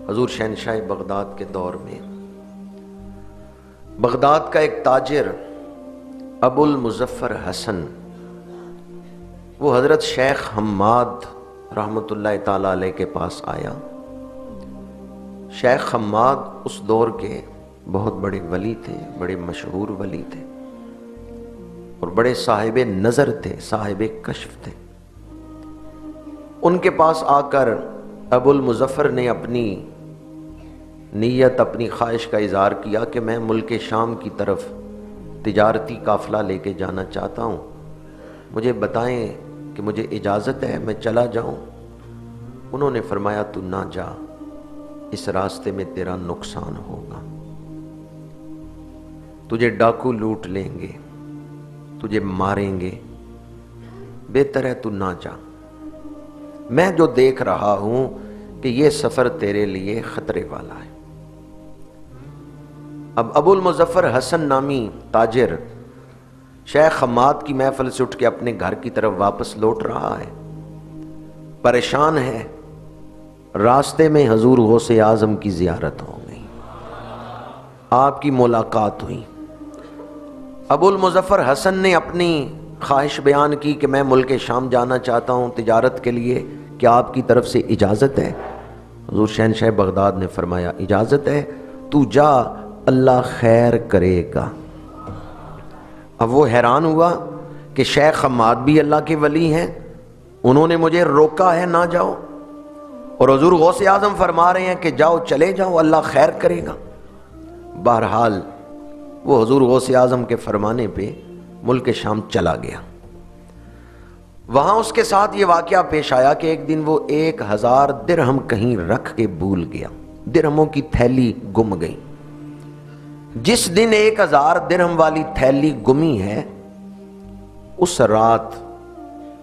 حضور شہنشاہ بغداد کے دور میں بغداد کا ایک تاجر ابو المظفر حسن، وہ حضرت شیخ حماد رحمۃ اللہ تعالی علیہ کے پاس آیا۔ شیخ حماد اس دور کے بہت بڑے ولی تھے، بڑے مشہور ولی تھے اور بڑے صاحب نظر تھے، صاحب کشف تھے۔ ان کے پاس آ کر ابو المظفر نے اپنی نیت، اپنی خواہش کا اظہار کیا کہ میں ملک شام کی طرف تجارتی قافلہ لے کے جانا چاہتا ہوں، مجھے بتائیں کہ مجھے اجازت ہے میں چلا جاؤں؟ انہوں نے فرمایا تو نہ جا، اس راستے میں تیرا نقصان ہوگا، تجھے ڈاکو لوٹ لیں گے، تجھے ماریں گے، بہتر ہے تو نہ جا، میں جو دیکھ رہا ہوں کہ یہ سفر تیرے لیے خطرے والا ہے۔ اب ابو المظفر حسن نامی تاجر شیخ حماد کی محفل سے اٹھ کے اپنے گھر کی طرف واپس لوٹ رہا ہے، پریشان ہے۔ راستے میں حضور غوث اعظم کی زیارت ہو گئی، آپ کی ملاقات ہوئی۔ ابو المظفر حسن نے اپنی خواہش بیان کی کہ میں ملک شام جانا چاہتا ہوں تجارت کے لیے، کیا آپ کی طرف سے اجازت ہے؟ حضور شہنشاہ بغداد نے فرمایا اجازت ہے، تو جا، اللہ خیر کرے گا۔ اب وہ حیران ہوا کہ شیخ حماد بھی اللہ کے ولی ہیں، انہوں نے مجھے روکا ہے نہ جاؤ، اور حضور غوث اعظم فرما رہے ہیں کہ جاؤ، چلے جاؤ، اللہ خیر کرے گا۔ بہرحال وہ حضور غوث اعظم کے فرمانے پہ ملک شام چلا گیا۔ وہاں اس کے ساتھ یہ واقعہ پیش آیا کہ ایک دن وہ 1000 درہم کہیں رکھ کے بھول گیا، درہموں کی تھیلی گم گئی۔ جس دن 1000 درہم والی تھیلی گمی ہے، اس رات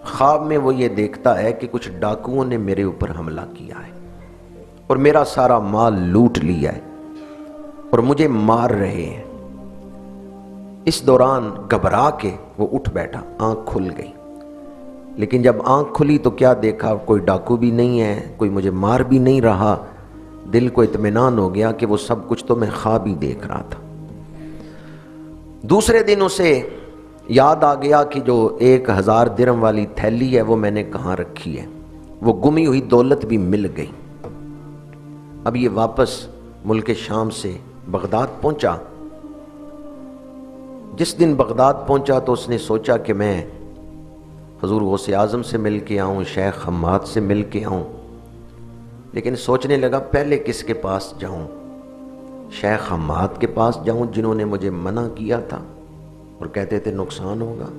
خواب میں وہ یہ دیکھتا ہے کہ کچھ ڈاکوؤں نے میرے اوپر حملہ کیا ہے اور میرا سارا مال لوٹ لیا ہے اور مجھے مار رہے ہیں۔ اس دوران گھبرا کے وہ اٹھ بیٹھا، آنکھ کھل گئی، لیکن جب آنکھ کھلی تو کیا دیکھا؟ کوئی ڈاکو بھی نہیں ہے، کوئی مجھے مار بھی نہیں رہا۔ دل کو اطمینان ہو گیا کہ وہ سب کچھ تو میں خواب ہی دیکھ رہا تھا۔ دوسرے دن اسے یاد آ گیا کہ جو 1000 درہم والی تھیلی ہے وہ میں نے کہاں رکھی ہے، وہ گمی ہوئی دولت بھی مل گئی۔ اب یہ واپس ملک شام سے بغداد پہنچا۔ جس دن بغداد پہنچا تو اس نے سوچا کہ میں حضور غوث اعظم سے مل کے آؤں، شیخ حماد سے مل کے آؤں، لیکن سوچنے لگا پہلے کس کے پاس جاؤں؟ شیخ حماد کے پاس جاؤں جنہوں نے مجھے منع کیا تھا اور کہتے تھے نقصان ہوگا،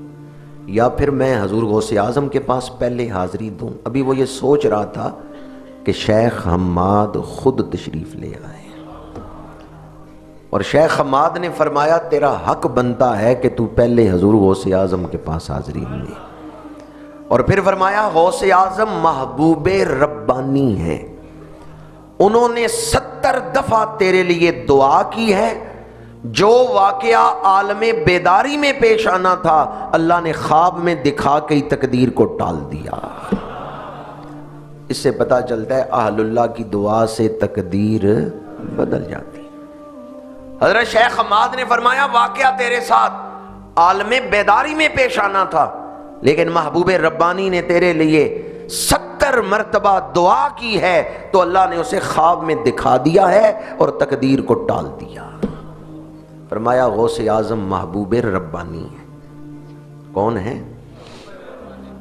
یا پھر میں حضور غوث اعظم کے پاس پہلے حاضری دوں؟ ابھی وہ یہ سوچ رہا تھا کہ شیخ حماد خود تشریف لے آئے، اور شیخ حماد نے فرمایا تیرا حق بنتا ہے کہ تو پہلے حضور غوث اعظم کے پاس حاضری لے، اور پھر فرمایا غوث اعظم محبوب ربانی ہیں، انہوں نے 70 دفعہ تیرے لیے دعا کی ہے، جو واقعہ عالم بیداری میں پیش آنا تھا اللہ نے خواب میں دکھا کے تقدیر کو ٹال دیا۔ اس سے پتہ چلتا ہے اہل اللہ کی دعا سے تقدیر بدل جاتی۔ حضرت شیخ حماد نے فرمایا واقعہ تیرے ساتھ عالم بیداری میں پیش آنا تھا، لیکن محبوب ربانی نے تیرے لیے 70 مرتبہ دعا کی ہے تو اللہ نے اسے خواب میں دکھا دیا ہے اور تقدیر کو ٹال دیا۔ فرمایا غوث اعظم محبوب ربانی ہے۔ کون ہے؟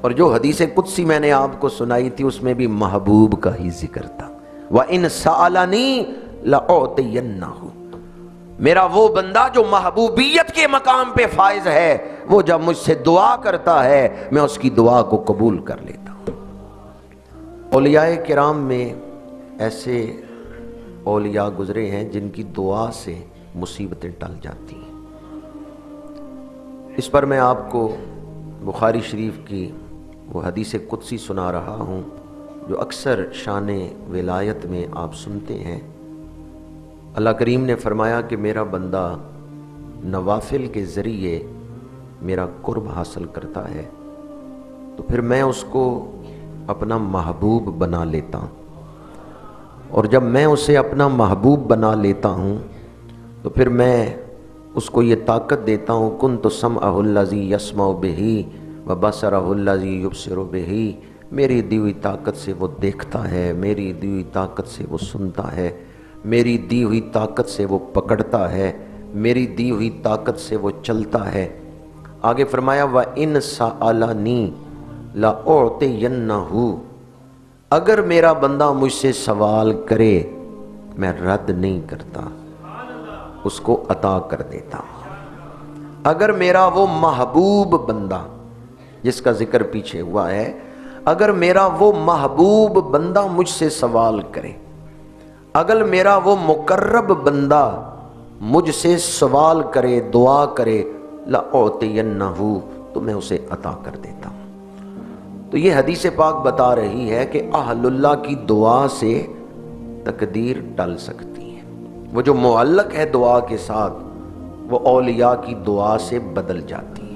اور جو حدیث قدسی میں نے آپ کو سنائی تھی اس میں بھی محبوب کا ہی ذکر تھا، وَإِن سَأَلَنِي لَأُعْطِيَنَّهُ، میرا وہ بندہ جو محبوبیت کے مقام پہ فائز ہے، وہ جب مجھ سے دعا کرتا ہے میں اس کی دعا کو قبول کر لیتا ہوں۔ اولیاء کرام میں ایسے اولیاء گزرے ہیں جن کی دعا سے مصیبتیں ٹل جاتی ہیں۔ اس پر میں آپ کو بخاری شریف کی وہ حدیث قدسی سنا رہا ہوں جو اکثر شان ولایت میں آپ سنتے ہیں۔ اللہ کریم نے فرمایا کہ میرا بندہ نوافل کے ذریعے میرا قرب حاصل کرتا ہے تو پھر میں اس کو اپنا محبوب بنا لیتا ہوں، اور جب میں اسے اپنا محبوب بنا لیتا ہوں تو پھر میں اس کو یہ طاقت دیتا ہوں، کنت سمعہ الذی یسمع بہ وبصرہ الذی یبصر بہ، میری دی ہوئی طاقت سے وہ دیکھتا ہے، میری دی ہوئی طاقت سے وہ سنتا ہے، میری دی ہوئی طاقت سے وہ پکڑتا ہے، میری دی ہوئی طاقت سے وہ چلتا ہے۔ آگے فرمایا وَإِنْ سَأَلَنِي لَأُعْطِيَنَّهُ، اگر میرا بندہ مجھ سے سوال کرے میں رد نہیں کرتا، اس کو عطا کر دیتا ہوں۔ اگر میرا وہ محبوب بندہ جس کا ذکر پیچھے ہوا ہے، اگر میرا وہ محبوب بندہ مجھ سے سوال کرے، اگر میرا وہ مقرب بندہ مجھ سے سوال کرے، دعا کرے، لَأُعْطِيَنَّهُ، تو میں اسے عطا کر دیتا ہوں۔ تو یہ حدیث پاک بتا رہی ہے کہ اہل اللہ کی دعا سے تقدیر ٹل سکتی ہے، وہ جو معلق ہے دعا کے ساتھ وہ اولیاء کی دعا سے بدل جاتی ہے۔